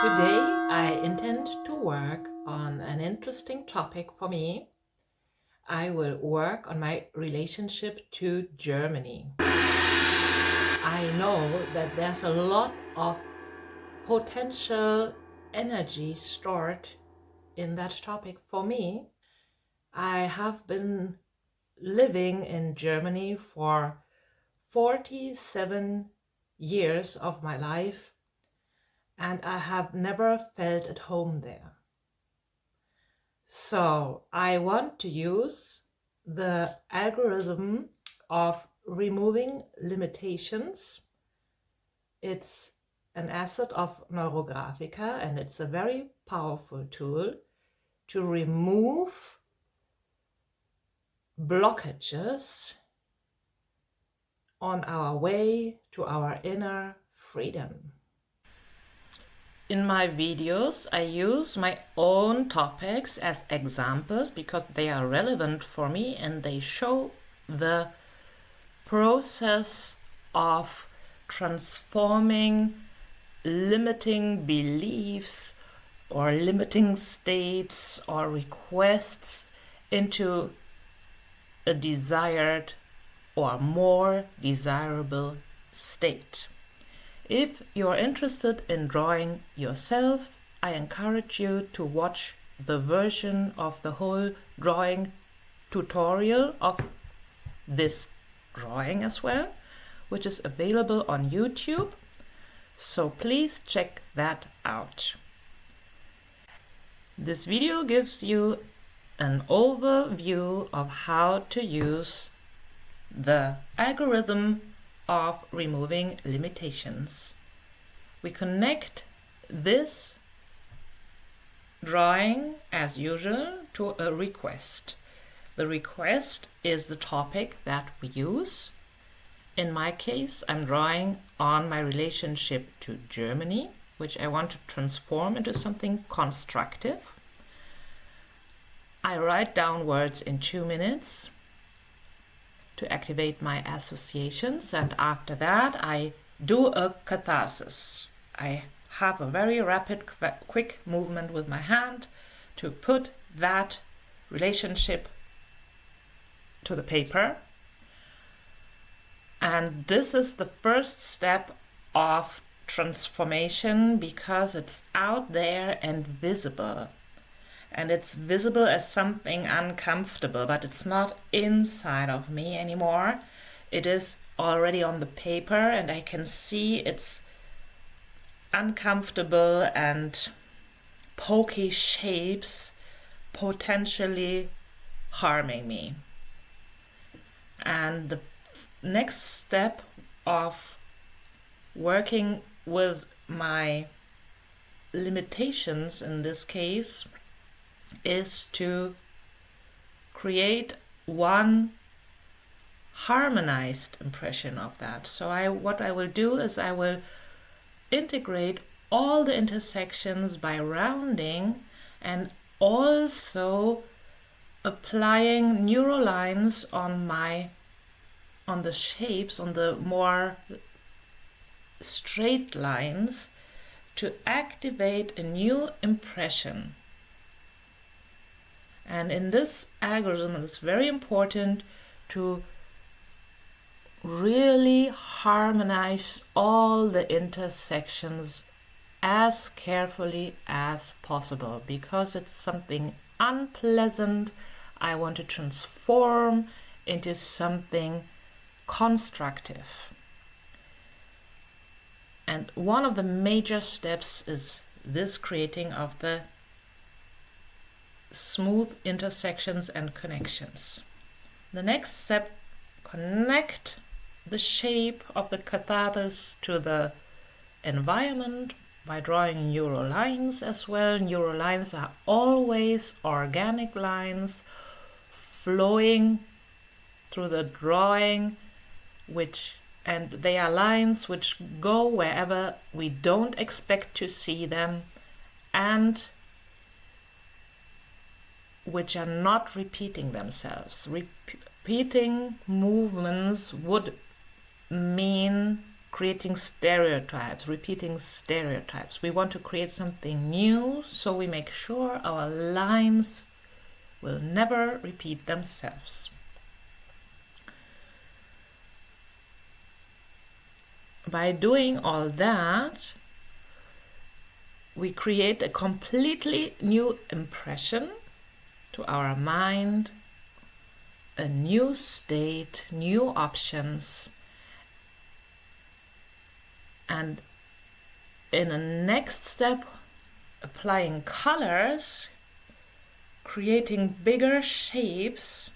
Today I intend to work on an interesting topic for me. I will work on my relationship to Germany. I know that there's a lot of potential energy stored in that topic for me. I have been living in Germany for 47 years of my life, and I have never felt at home there. So I want to use the algorithm of removing limitations. It's an asset of Neurografica, and it's a very powerful tool to remove blockages on our way to our inner freedom. In my videos, I use my own topics as examples because they are relevant for me and they show the process of transforming limiting beliefs or limiting states or requests into a desired or more desirable state. If you're interested in drawing yourself, I encourage you to watch the version of the whole drawing tutorial of this drawing as well, which is available on YouTube. So please check that out. This video gives you an overview of how to use the algorithm of removing limitations. We connect this drawing as usual to a request. The request is the topic that we use. In my case, I'm drawing on my relationship to Germany, which I want to transform into something constructive. I write down words in 2 minutes to activate my associations, and after that I do a catharsis. I have a very rapid, quick movement with my hand to put that relationship to the paper. And this is the first step of transformation because it's out there and visible. And it's visible as something uncomfortable, but it's not inside of me anymore. It is already on the paper and I can see it's uncomfortable and pokey shapes potentially harming me. And the next step of working with my limitations in this case is to create one harmonized impression of that. So what I will do is I will integrate all the intersections by rounding and also applying neurolines on the shapes, on the more straight lines to activate a new impression. And in this algorithm, it's very important to really harmonize all the intersections as carefully as possible because it's something unpleasant I want to transform into something constructive. And one of the major steps is this creating of the smooth intersections and connections. The next step, connect the shape of the catharsis to the environment by drawing neurolines as well. Neurolines are always organic lines flowing through the drawing, and they are lines which go wherever we don't expect to see them and which are not repeating themselves. Repeating movements would mean creating stereotypes, repeating stereotypes. We want to create something new, so we make sure our lines will never repeat themselves. By doing all that, we create a completely new impression to our mind, a new state, new options, and in a next step, applying colors, creating bigger shapes,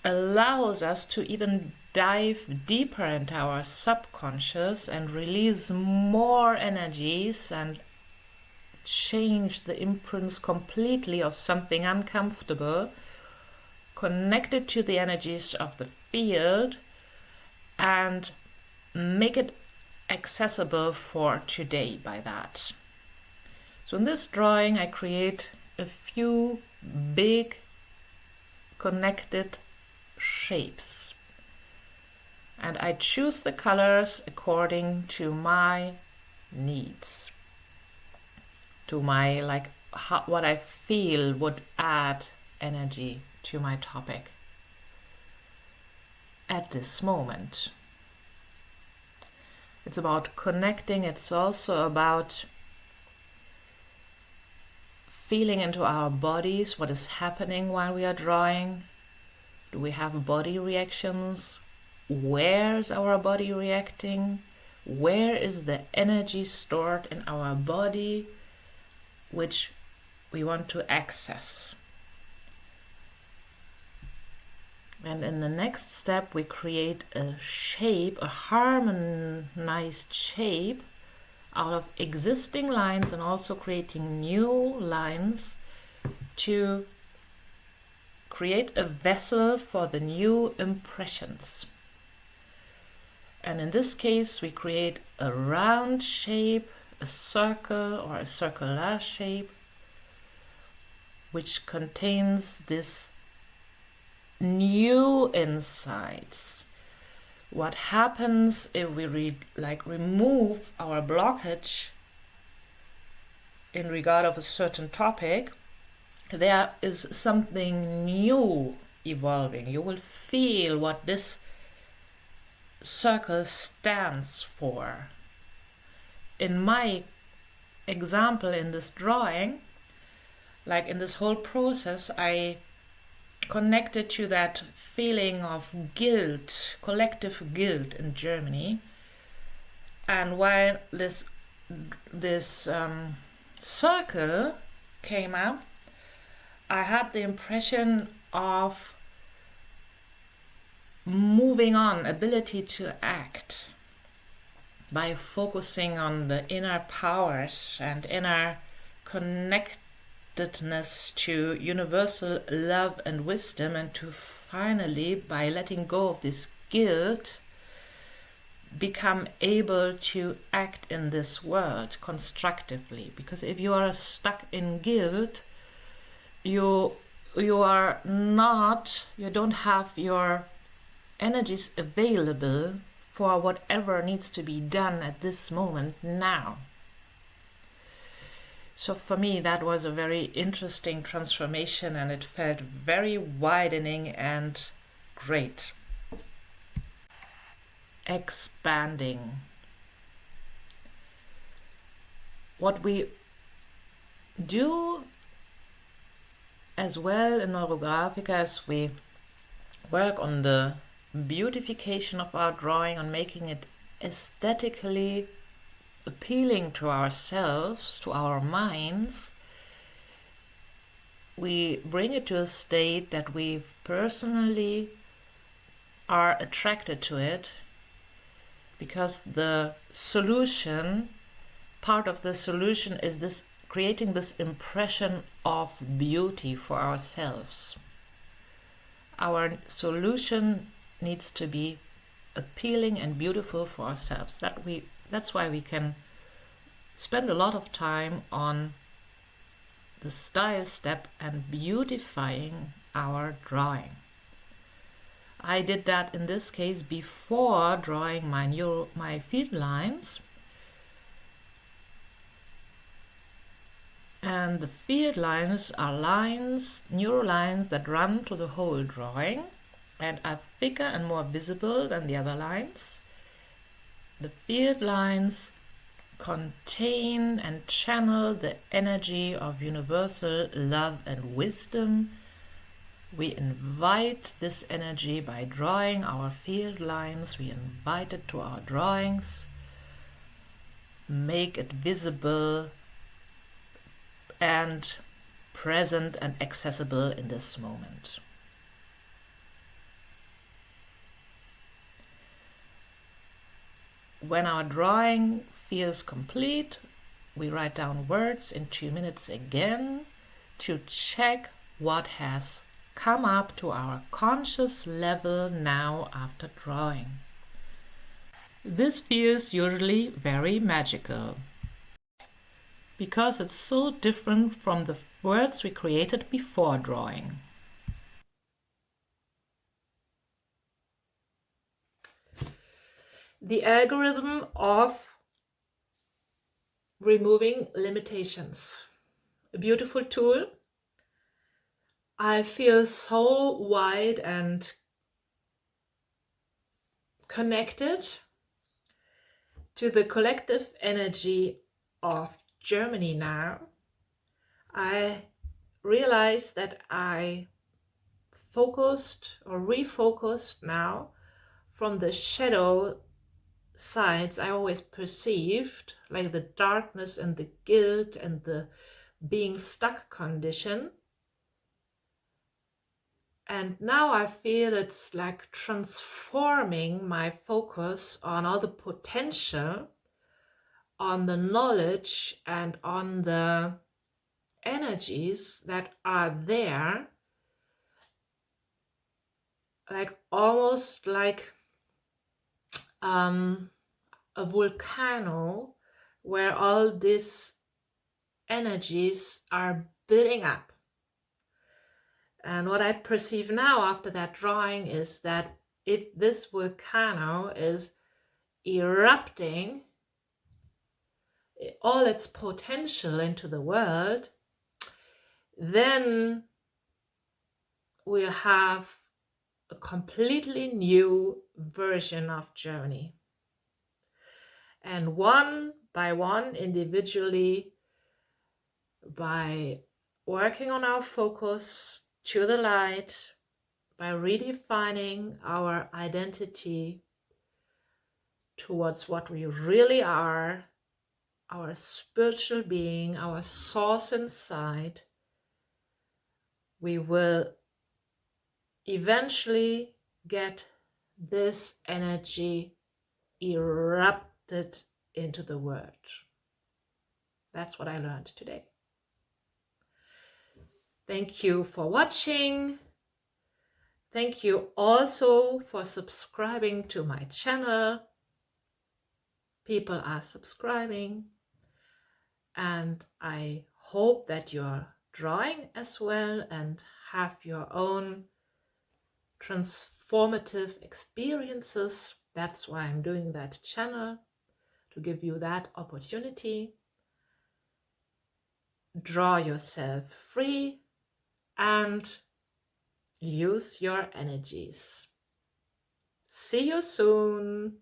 allows us to even dive deeper into our subconscious and release more energies and change the imprints completely of something uncomfortable, connected to the energies of the field, and make it accessible for today by that. So in this drawing, I create a few big connected shapes, and I choose the colors according to my needs, to my what I feel would add energy to my topic at this moment. It's about connecting. It's also about feeling into our bodies what is happening while we are drawing. Do we have body reactions? Where is our body reacting? Where is the energy stored in our body which we want to access? And in the next step, we create a shape, a harmonized shape out of existing lines, and also creating new lines to create a vessel for the new impressions. And in this case, we create a round shape, a circle or a circular shape, which contains this new insights. What happens if we remove our blockage in regard of a certain topic? There is something new evolving. You will feel what this circle stands for. In my example, in this drawing, in this whole process, I connected to that feeling of guilt, collective guilt in Germany. And while this circle came up, I had the impression of moving on, ability to act, by focusing on the inner powers and inner connectedness to universal love and wisdom, and to finally, by letting go of this guilt, become able to act in this world constructively. Because if you are stuck in guilt, you don't have your energies available for whatever needs to be done at this moment now. So for me, that was a very interesting transformation, and it felt very widening and great. Expanding. What we do as well in Neurographica is we work on the beautification of our drawing, on making it aesthetically appealing to ourselves, to our minds. We bring it to a state that we personally are attracted to it, because the solution, part of the solution, is this creating this impression of beauty for ourselves. Our solution needs to be appealing and beautiful for ourselves. That's why we can spend a lot of time on the style step and beautifying our drawing. I did that in this case before drawing my field lines. And the field lines are lines, neurolines that run through the whole drawing and are thicker and more visible than the other lines. The field lines contain and channel the energy of universal love and wisdom. We invite this energy by drawing our field lines. We invite it to our drawings, make it visible and present and accessible in this moment. When our drawing feels complete, we write down words in 2 minutes again to check what has come up to our conscious level now after drawing. This feels usually very magical because it's so different from the words we created before drawing. The algorithm of removing limitations. A beautiful tool. I feel so wide and connected to the collective energy of Germany now. I realized that I focused or refocused now from the shadow sides I always perceived, like the darkness and the guilt and the being stuck condition. And now I feel it's like transforming my focus on all the potential, on the knowledge and on the energies that are there, like almost like a volcano where all these energies are building up. And what I perceive now after that drawing is that if this volcano is erupting all its potential into the world, then we'll have a completely new version of Germany. And one by one, individually, by working on our focus to the light, by redefining our identity towards what we really are, our spiritual being, our source inside, we will eventually get this energy erupted into the world. That's what I learned today. Thank you for watching. Thank you also for subscribing to my channel. People are subscribing, and I hope that you're drawing as well and have your own transformative experiences. That's why I'm doing that channel, to give you that opportunity. Draw yourself free and use your energies. See you soon.